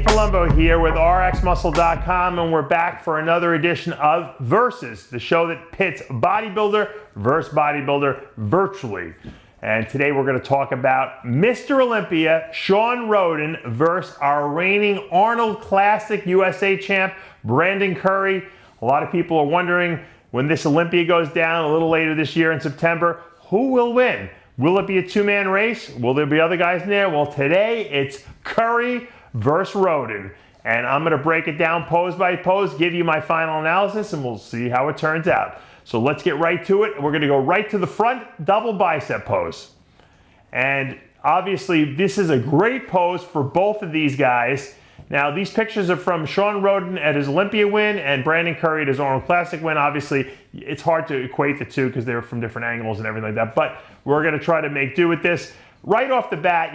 Steve Palumbo here with RXMuscle.com, and we're back for another edition of Versus, the show that pits bodybuilder versus bodybuilder virtually. And today we're going to talk about Mr. Olympia Shawn Rhoden versus our reigning Arnold Classic USA champ, Brandon Curry. A lot of people are wondering, when this Olympia goes down a little later this year in September, who will win? Will it be a two-man race? Will there be other guys in there? Well, today it's Curry versus Rhoden. And I'm going to break it down pose by pose, give you my final analysis, and we'll see how it turns out. So let's get right to it. We're going to go right to the front double bicep pose. And obviously, this is a great pose for both of these guys. Now, these pictures are from Shawn Rhoden at his Olympia win and Brandon Curry at his Arnold Classic win. Obviously, it's hard to equate the two because they're from different angles and everything like that. But we're going to try to make do with this. Right off the bat,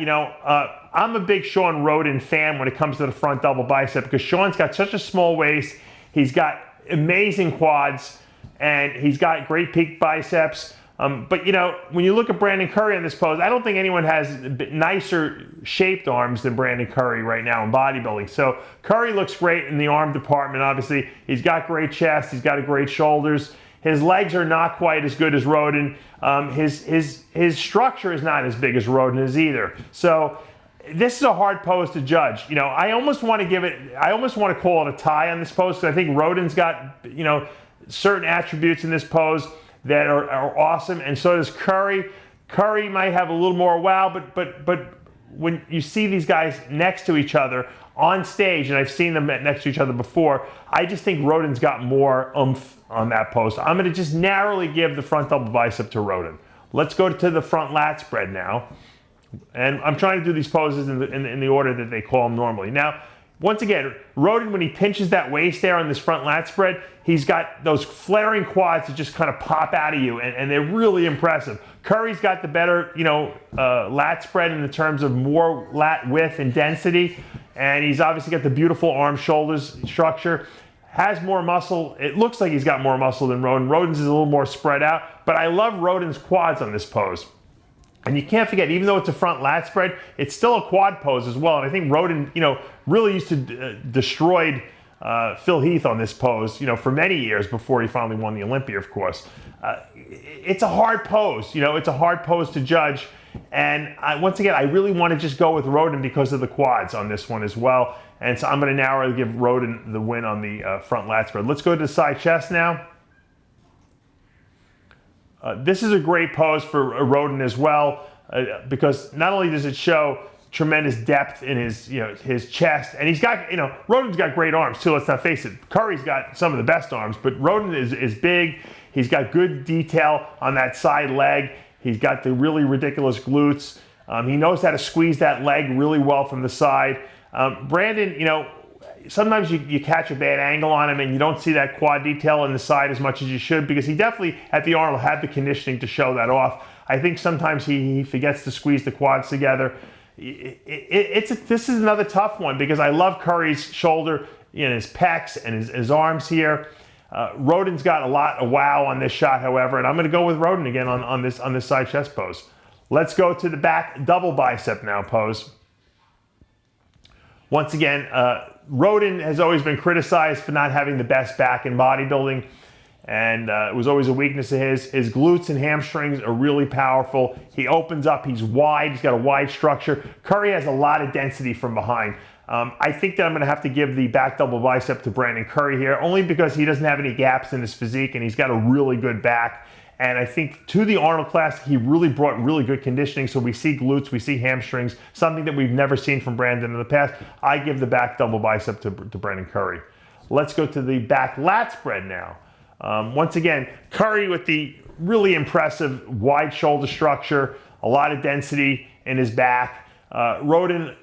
I'm a big Shawn Rhoden fan when it comes to the front double bicep because Shawn's got such a small waist. He's got amazing quads, and he's got great peak biceps. But when you look at Brandon Curry in this pose, I don't think anyone has nicer shaped arms than Brandon Curry right now in bodybuilding. So Curry looks great in the arm department. Obviously, he's got great chest. He's got great shoulders. His legs are not quite as good as Rhoden. His structure is not as big as Rhoden is either. So this is a hard pose to judge. I almost want to call it a tie on this pose because I think Rhoden's got certain attributes in this pose that are awesome, and so does Curry. Curry might have a little more wow, but when you see these guys next to each other on stage, and I've seen them next to each other before, I just think Rhoden's got more oomph on that pose. I'm going to just narrowly give the front double bicep to Rhoden. Let's go to the front lat spread now, and I'm trying to do these poses in the order that they call them normally. Now, once again, Rhoden, when he pinches that waist there on this front lat spread, he's got those flaring quads that just kind of pop out of you, and they're really impressive. Curry's got the better, lat spread in the terms of more lat width and density, and he's obviously got the beautiful arm shoulders structure. Has more muscle. It looks like he's got more muscle than Rhoden. Rhoden's is a little more spread out, but I love Rhoden's quads on this pose. And you can't forget, even though it's a front lat spread, it's still a quad pose as well. And I think Rhoden, really used to destroyed Phil Heath on this pose, for many years before he finally won the Olympia, of course. It's a hard pose, it's a hard pose to judge. And once again, I really want to just go with Rhoden because of the quads on this one as well. And so I'm going to narrowly give Rhoden the win on the front lat spread. Let's go to the side chest now. This is a great pose for Rhoden as well because not only does it show tremendous depth in his chest, and he's got, Rhoden's got great arms too, let's not face it. Curry's got some of the best arms, but Rhoden is big. He's got good detail on that side leg. He's got the really ridiculous glutes. He knows how to squeeze that leg really well from the side. Brandon, sometimes you catch a bad angle on him and you don't see that quad detail on the side as much as you should because he definitely, at the Arnold, had the conditioning to show that off. I think sometimes he forgets to squeeze the quads together. This is another tough one because I love Curry's shoulder, his pecs and his arms here. Rhoden's got a lot of wow on this shot, however, and I'm going to go with Rhoden again on this side chest pose. Let's go to the back double bicep now pose. Once again, Rhoden has always been criticized for not having the best back in bodybuilding, and it was always a weakness of his. His glutes and hamstrings are really powerful. He opens up, he's wide, he's got a wide structure. Curry has a lot of density from behind. I think that I'm going to have to give the back double bicep to Brandon Curry here, only because he doesn't have any gaps in his physique and he's got a really good back. And I think to the Arnold Classic, he really brought really good conditioning. So we see glutes, we see hamstrings, something that we've never seen from Brandon in the past. I give the back double bicep to Brandon Curry. Let's go to the back lat spread now. Once again, Curry with the really impressive wide shoulder structure, a lot of density in his back. Rhoden,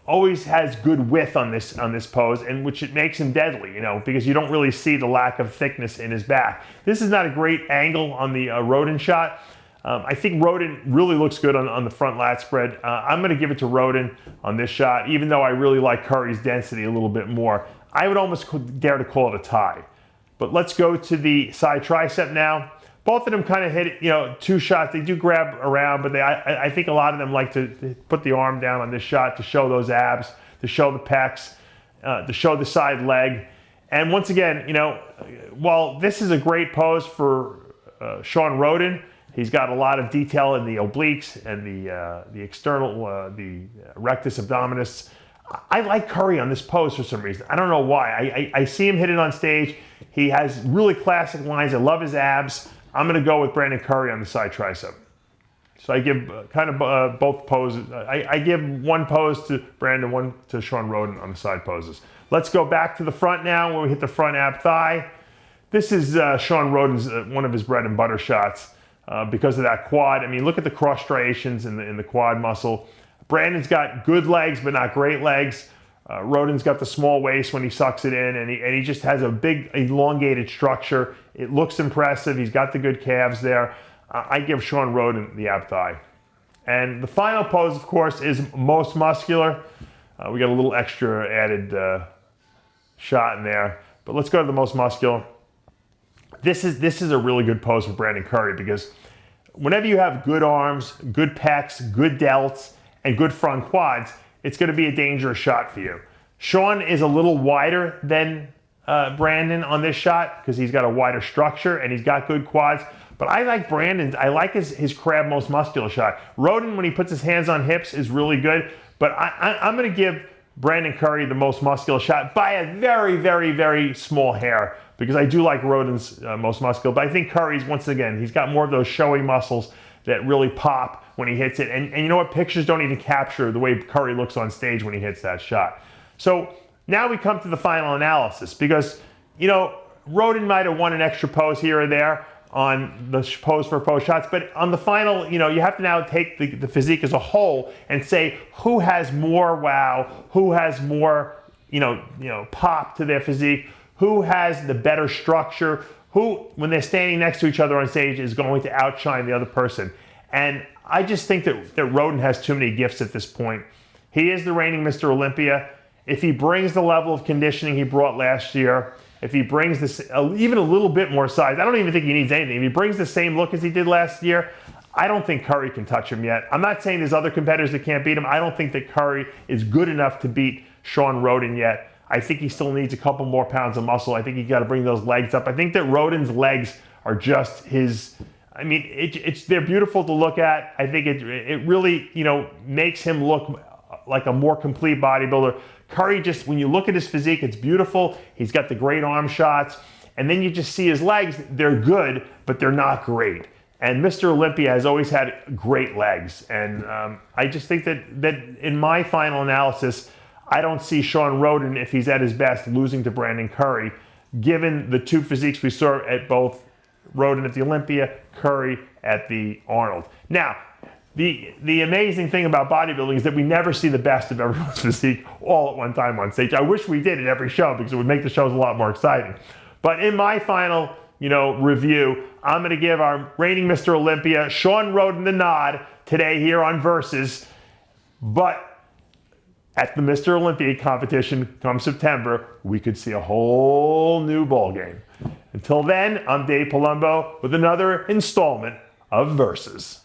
always has good width on this pose, and which it makes him deadly, because you don't really see the lack of thickness in his back. This is not a great angle on the Rhoden shot. I think Rhoden really looks good on the front lat spread. I'm going to give it to Rhoden on this shot, even though I really like Curry's density a little bit more. I would almost dare to call it a tie. But let's go to the side tricep now. Both of them kind of hit, two shots. They do grab around, but I think a lot of them like to put the arm down on this shot to show those abs, to show the pecs. to show the side leg. And once again, you know, while this is a great pose for Shawn Rhoden, he's got a lot of detail in the obliques and the external, the rectus abdominis. I like Curry on this pose for some reason. I don't know why. I see him hit it on stage. He has really classic lines. I love his abs. I'm going to go with Brandon Curry on the side tricep. So I give kind of both poses. I give one pose to Brandon, one to Shawn Rhoden on the side poses. Let's go back to the front now when we hit the front ab thigh. This is Shawn Rhoden's, one of his bread and butter shots because of that quad. I mean, look at the cross striations in the quad muscle. Brandon's got good legs, but not great legs. Rhoden's got the small waist when he sucks it in, and he just has a big elongated structure. It looks impressive. He's got the good calves there. I give Shawn Rhoden the ab thigh. And the final pose, of course, is most muscular. We got a little extra added shot in there, but let's go to the most muscular. This is a really good pose for Brandon Curry because whenever you have good arms, good pecs, good delts, and good front quads, it's going to be a dangerous shot for you. Shawn is a little wider than Brandon on this shot because he's got a wider structure and he's got good quads. But I like Brandon's. I like his crab most muscular shot. Rhoden, when he puts his hands on hips, is really good. But I'm going to give Brandon Curry the most muscular shot by a very, very, very small hair because I do like Rhoden's most muscular. But I think Curry's, once again, he's got more of those showy muscles that really pop when he hits it. And you know what? Pictures don't even capture the way Curry looks on stage when he hits that shot. So now we come to the final analysis because, you know, Rhoden might have won an extra pose here or there on the pose for pose shots, but on the final, you know, you have to now take the physique as a whole and say who has more wow, who has more, you know, pop to their physique, who has the better structure, who, when they're standing next to each other on stage, is going to outshine the other person. And I just think that Rhoden has too many gifts at this point. He is the reigning Mr. Olympia. If he brings the level of conditioning he brought last year, if he brings this even a little bit more size, I don't even think he needs anything. If he brings the same look as he did last year, I don't think Curry can touch him yet. I'm not saying there's other competitors that can't beat him. I don't think that Curry is good enough to beat Shawn Rhoden yet. I think he still needs a couple more pounds of muscle. I think he got to bring those legs up. I think that Rhoden's legs are just his. I mean, they're beautiful to look at. I think it really, you know, makes him look like a more complete bodybuilder. Curry, just when you look at his physique, it's beautiful. He's got the great arm shots. And then you just see his legs. They're good, but they're not great. And Mr. Olympia has always had great legs. And I just think that in my final analysis, I don't see Shawn Rhoden, if he's at his best, losing to Brandon Curry, given the two physiques we saw at both Rhoden at the Olympia, Curry at the Arnold. Now, the amazing thing about bodybuilding is that we never see the best of everyone's physique all at one time on stage. I wish we did at every show because it would make the shows a lot more exciting. But in my final, you know, review, I'm going to give our reigning Mr. Olympia, Shawn Rhoden, the nod today here on Versus. But at the Mr. Olympia competition come September, we could see a whole new ballgame. Until then, I'm Dave Palumbo with another installment of Versus.